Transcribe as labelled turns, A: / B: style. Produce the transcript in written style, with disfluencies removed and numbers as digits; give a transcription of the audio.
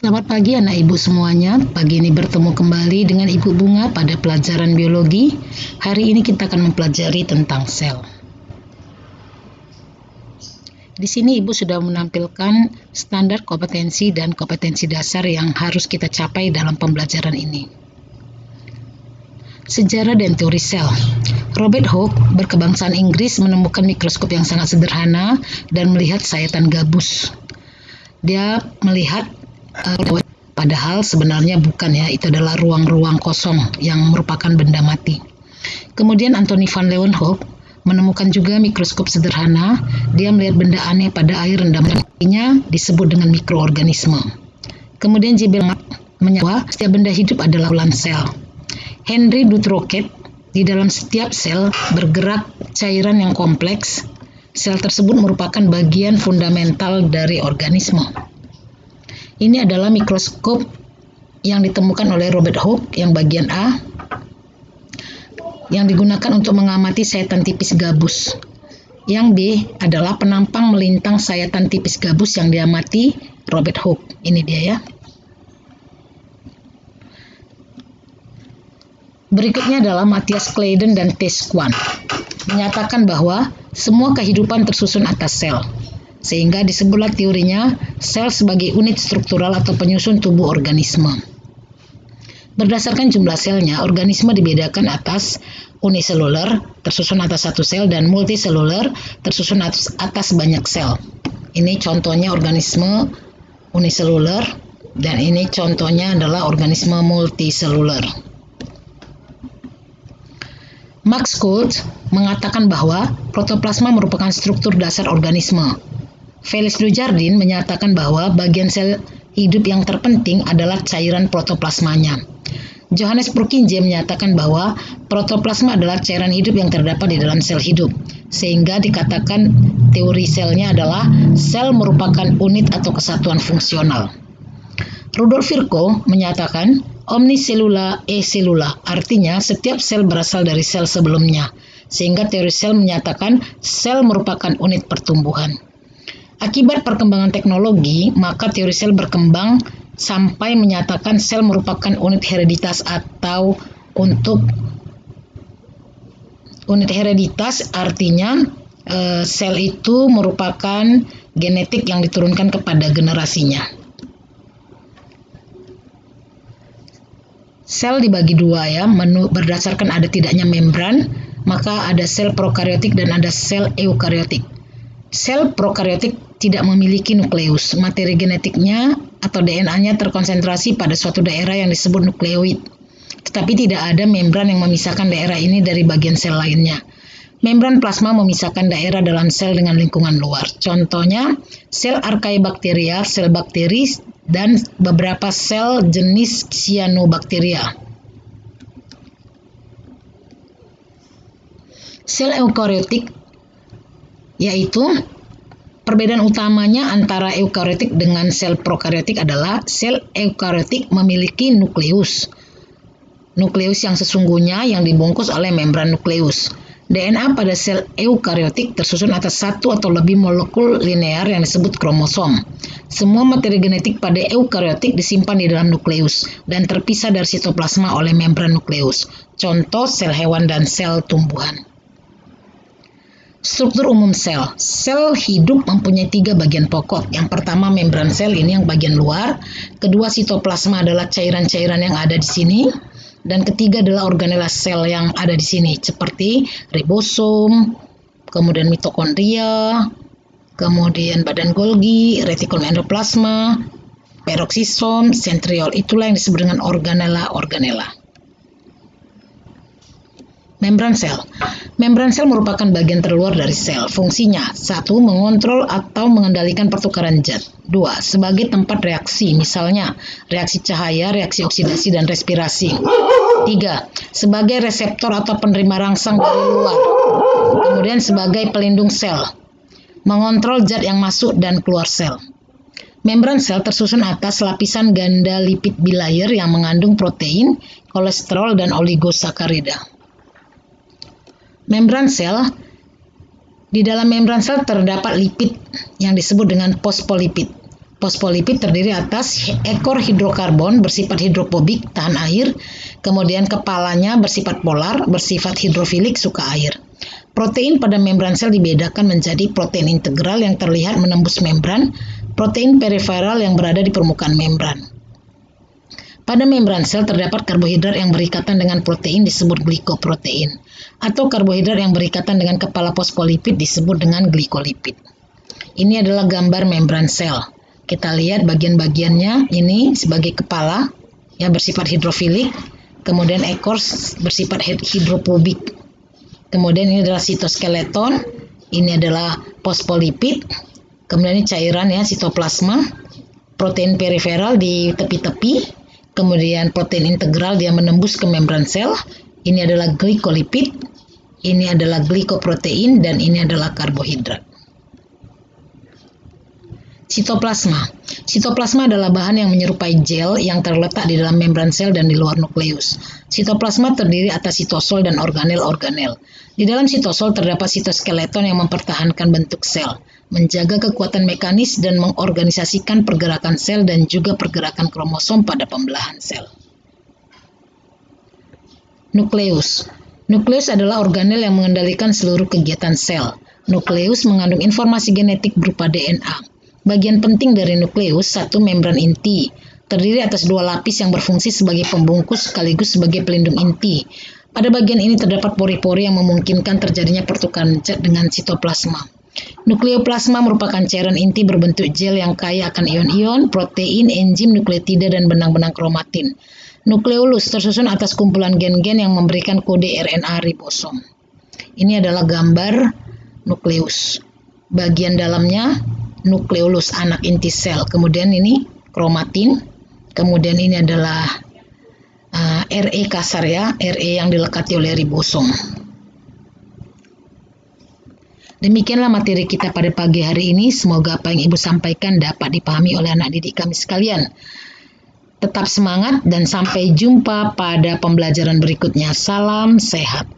A: Selamat pagi anak ibu semuanya. Pagi ini bertemu kembali dengan Ibu Bunga pada pelajaran biologi. Hari ini kita akan mempelajari tentang sel. Di sini ibu sudah menampilkan standar kompetensi dan kompetensi dasar yang harus kita capai dalam pembelajaran ini. Sejarah dan teori sel. Robert Hooke, berkebangsaan Inggris, menemukan mikroskop yang sangat sederhana dan melihat sayatan gabus. Dia melihat padahal sebenarnya bukan ya, itu adalah ruang-ruang kosong yang merupakan benda mati. Kemudian Anthony van Leeuwenhoek menemukan juga mikroskop sederhana. Dia melihat benda aneh pada air rendaman, artinya disebut dengan mikroorganisme. Kemudian J.B. menyatakan setiap benda hidup adalah kumpulan sel. Henry Dutroquet, di dalam setiap sel bergerak cairan yang kompleks. Sel tersebut merupakan bagian fundamental dari organisme. Ini adalah mikroskop yang ditemukan oleh Robert Hooke yang bagian A, yang digunakan untuk mengamati sayatan tipis gabus. Yang B adalah penampang melintang sayatan tipis gabus yang diamati Robert Hooke. Ini dia ya. Berikutnya adalah Matthias Claydon dan T. Schwann menyatakan bahwa semua kehidupan tersusun atas sel, sehingga disebutlah teorinya sel sebagai unit struktural atau penyusun tubuh organisme. Berdasarkan jumlah selnya, organisme dibedakan atas uniseluler, tersusun atas satu sel, dan multiseluler, tersusun atas banyak sel. Ini contohnya organisme uniseluler, dan ini contohnya adalah organisme multiseluler. Max Schultz mengatakan bahwa protoplasma merupakan struktur dasar organisme. Felix Dujardin menyatakan bahwa bagian sel hidup yang terpenting adalah cairan protoplasmanya. Johannes Purkinje menyatakan bahwa protoplasma adalah cairan hidup yang terdapat di dalam sel hidup, sehingga dikatakan teori selnya adalah sel merupakan unit atau kesatuan fungsional. Rudolf Virchow menyatakan omniselula e selula, artinya setiap sel berasal dari sel sebelumnya, sehingga teori sel menyatakan sel merupakan unit pertumbuhan. Akibat perkembangan teknologi, maka teori sel berkembang sampai menyatakan sel merupakan unit hereditas atau untuk unit hereditas artinya sel itu merupakan genetik yang diturunkan kepada generasinya. Sel dibagi dua ya, berdasarkan ada tidaknya membran, maka ada sel prokariotik dan ada sel eukariotik. Sel prokariotik tidak memiliki nukleus. Materi genetiknya atau DNA-nya terkonsentrasi pada suatu daerah yang disebut nukleoid. Tetapi tidak ada membran yang memisahkan daerah ini dari bagian sel lainnya. Membran plasma memisahkan daerah dalam sel dengan lingkungan luar. Contohnya, sel Archaebacteria, sel bakteri, dan beberapa sel jenis Cyanobacteria. Sel eukariotik yaitu perbedaan utamanya antara eukariotik dengan sel prokariotik adalah sel eukariotik memiliki nukleus. Nukleus yang sesungguhnya yang dibungkus oleh membran nukleus. DNA pada sel eukariotik tersusun atas satu atau lebih molekul linear yang disebut kromosom. Semua materi genetik pada eukariotik disimpan di dalam nukleus dan terpisah dari sitoplasma oleh membran nukleus. Contoh sel hewan dan sel tumbuhan. Struktur umum sel. Sel hidup mempunyai 3 bagian pokok. Yang pertama membran sel, ini yang bagian luar. Kedua sitoplasma adalah cairan-cairan yang ada di sini. Dan ketiga adalah organela sel yang ada di sini, seperti ribosom, kemudian mitokondria, kemudian badan Golgi, retikulum endoplasma, peroksisom, sentriol. Itulah yang disebut dengan organela-organela. Membran sel. Membran sel merupakan bagian terluar dari sel. Fungsinya, 1. Mengontrol atau mengendalikan pertukaran zat. 2. Sebagai tempat reaksi, misalnya reaksi cahaya, reaksi oksidasi, dan respirasi. 3. Sebagai reseptor atau penerima rangsang dari luar. Kemudian sebagai pelindung sel. Mengontrol zat yang masuk dan keluar sel. Membran sel tersusun atas lapisan ganda lipid bilayer yang mengandung protein, kolesterol, dan oligosakarida. Membran sel, di dalam membran sel terdapat lipid yang disebut dengan fosfolipid. Fosfolipid terdiri atas ekor hidrokarbon bersifat hidrofobik, tahan air, kemudian kepalanya bersifat polar, bersifat hidrofilik, suka air. Protein pada membran sel dibedakan menjadi protein integral yang terlihat menembus membran, protein periferal yang berada di permukaan membran. Pada membran sel terdapat karbohidrat yang berikatan dengan protein disebut glikoprotein, atau karbohidrat yang berikatan dengan kepala fosfolipid disebut dengan glikolipid. Ini adalah gambar membran sel. Kita lihat bagian-bagiannya, ini sebagai kepala yang bersifat hidrofilik, kemudian ekor bersifat hidrofobik. Kemudian ini adalah sitoskeleton, ini adalah fosfolipid, kemudian ini cairan ya, sitoplasma, protein periferal di tepi-tepi, kemudian protein integral dia menembus ke membran sel, ini adalah glikolipid, ini adalah glikoprotein, dan ini adalah karbohidrat. Sitoplasma. Sitoplasma adalah bahan yang menyerupai gel yang terletak di dalam membran sel dan di luar nukleus. Sitoplasma terdiri atas sitosol dan organel-organel. Di dalam sitosol terdapat sitoskeleton yang mempertahankan bentuk sel, menjaga kekuatan mekanis dan mengorganisasikan pergerakan sel dan juga pergerakan kromosom pada pembelahan sel. Nukleus. Nukleus adalah organel yang mengendalikan seluruh kegiatan sel. Nukleus mengandung informasi genetik berupa DNA. Bagian penting dari nukleus, satu membran inti, terdiri atas dua lapis yang berfungsi sebagai pembungkus sekaligus sebagai pelindung inti. Pada bagian ini terdapat pori-pori yang memungkinkan terjadinya pertukaran zat dengan sitoplasma. Nukleoplasma merupakan cairan inti berbentuk gel yang kaya akan ion-ion, protein, enzim, nukleotida, dan benang-benang kromatin. Nukleolus tersusun atas kumpulan gen-gen yang memberikan kode RNA ribosom. Ini adalah gambar nukleus. Bagian dalamnya nukleolus, anak inti sel, kemudian ini kromatin, kemudian ini adalah RE kasar ya, RE yang dilekati oleh ribosom. Demikianlah materi kita pada pagi hari ini. Semoga apa yang Ibu sampaikan dapat dipahami oleh anak didik kami sekalian. Tetap semangat dan sampai jumpa pada pembelajaran berikutnya. Salam sehat.